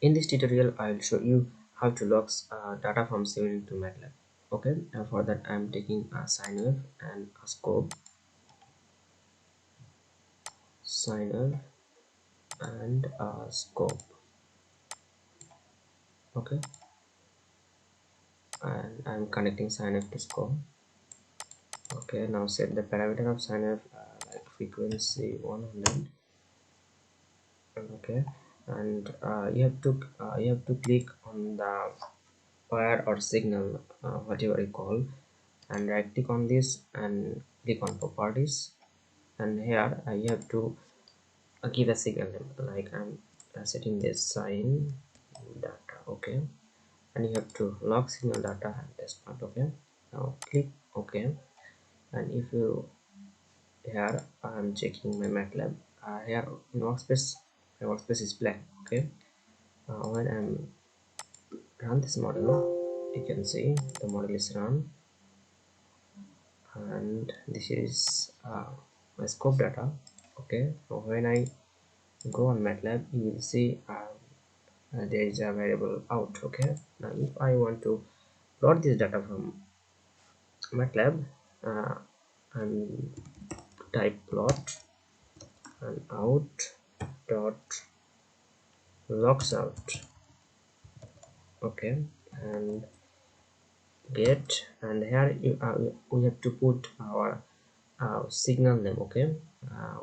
In this tutorial I will show you how to log data from Simulink to MATLAB. Okay, and for that I am taking a sine wave and a scope, sine wave and a scope. Okay, and I am connecting sine wave to scope. Okay, now set the parameter of sine wave like frequency 100. Okay, and you have to click on the wire or signal, whatever you call, and right click on this and click on properties, and here you have to give a signal name, like I'm setting this sine data. Okay, and you have to log signal data at this point. Okay, now click OK, and if you here I'm checking my MATLAB. Here in workspace, my workspace is blank. Okay, when I'm run this model, you can see the model is run, and this is my scope data. Okay, so when I go on MATLAB, you will see there is a variable out. Okay, now if I want to plot this data from MATLAB, and type plot and out dot logs out. Okay, and get, and here we have to put our signal name. Okay,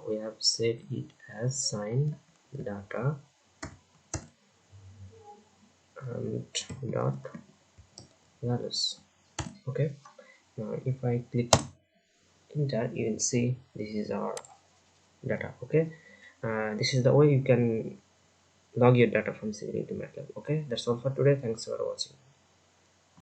we have set it as sine data and dot values. Okay, now if I click enter, you will see this is our data. Okay, this is the way you can log your data from Simulink to MATLAB. Okay, that's all for today. Thanks for watching.